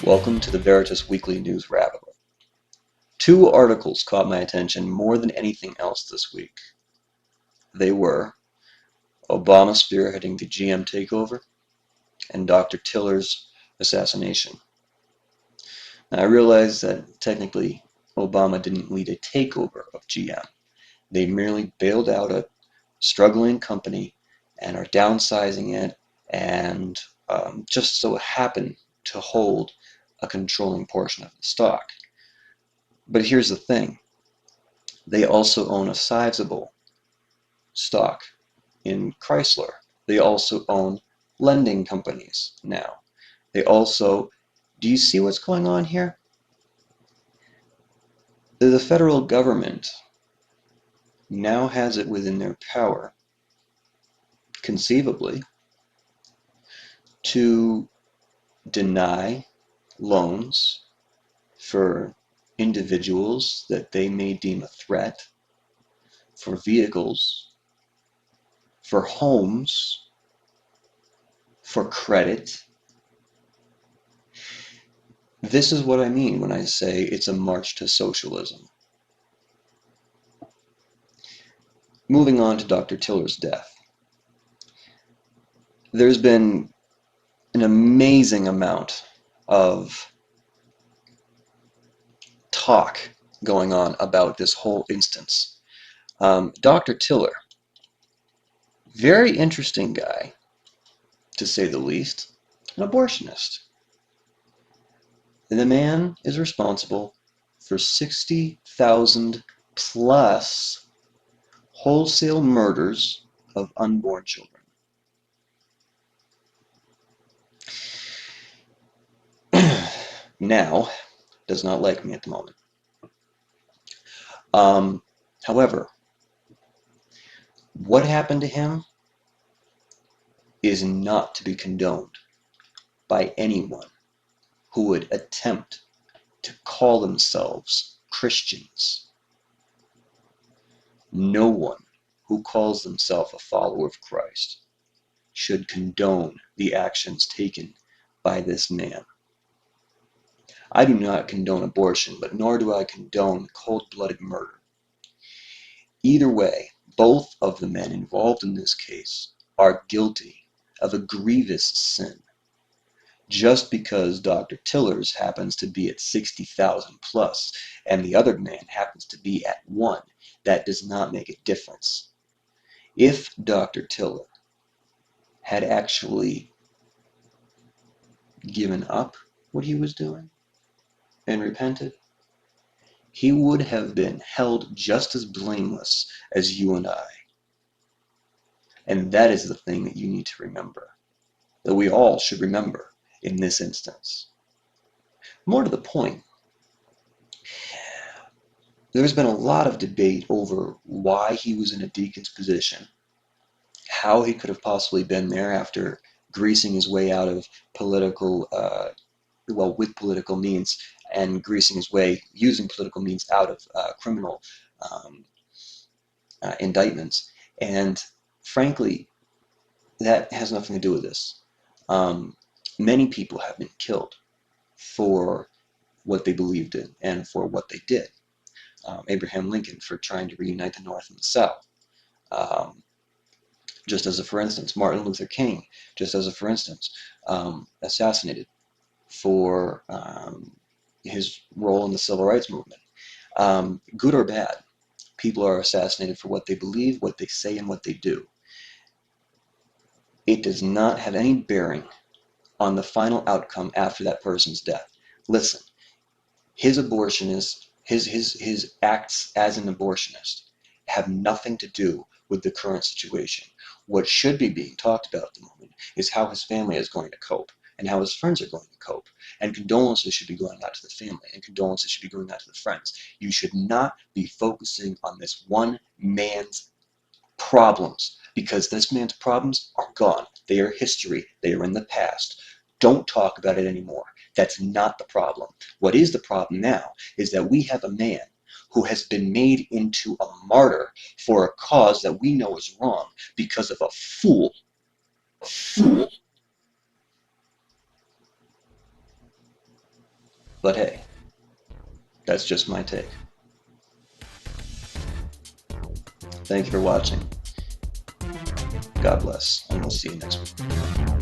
Welcome to the Veritas Weekly News Wrap-Up. Two articles caught my attention more than anything else this week. They were Obama spearheading the GM takeover and Dr. Tiller's assassination. Now, I realize that technically Obama didn't lead a takeover of GM. They merely bailed out a struggling company and are downsizing it and just so happen to hold a controlling portion of the stock. But here's the thing. They also own a sizable stock in Chrysler. They also own lending companies now. They also, do you see what's going on here? The federal government now has it within their power, conceivably, to deny loans for individuals that they may deem a threat, for vehicles, for homes, for credit. This is what I mean when I say it's a march to socialism. Moving on to Dr. Tiller's death. There's been an amazing amount of talk going on about this whole instance. Dr. Tiller, very interesting guy, to say the least, an abortionist. The man is responsible for 60,000 plus wholesale murders of unborn children. Now, does not like me at the moment. However, what happened to him is not to be condoned by anyone who would attempt to call themselves Christians. No one who calls themselves a follower of Christ should condone the actions taken by this man. I do not condone abortion, but nor do I condone cold-blooded murder. Either way, both of the men involved in this case are guilty of a grievous sin. Just because Dr. Tiller's happens to be at 60,000 plus and the other man happens to be at 1, that does not make a difference. If Dr. Tiller had actually given up what he was doing and repented, he would have been held just as blameless as you and I. And that is the thing that you need to remember, that we all should remember in this instance. More to the point, there's been a lot of debate over why he was in a deacon's position, how he could have possibly been there after greasing his way out of political, with political means, and greasing his way, using political means out of criminal um, indictments. And frankly, that has nothing to do with this. Many people have been killed for what they believed in and for what they did. Abraham Lincoln for trying to reunite the North and the South. Just as a for instance, Martin Luther King, just as a for instance, assassinated for his role in the civil rights movement. Good or bad, people are assassinated for what they believe, what they say, and what they do. It does not have any bearing on the final outcome after that person's death. Listen, his abortionist, his acts as an abortionist have nothing to do with the current situation. What should be being talked about at the moment is how his family is going to cope and how his friends are going to cope. And condolences should be going out to the family and condolences should be going out to the friends. You should not be focusing on this one man's problems, because this man's problems are gone. They are history. They are in the past. Don't talk about it anymore. That's not the problem. What is the problem now is that we have a man who has been made into a martyr for a cause that we know is wrong because of a fool. A fool. But hey, that's just my take. Thank you for watching. God bless, and we'll see you next week.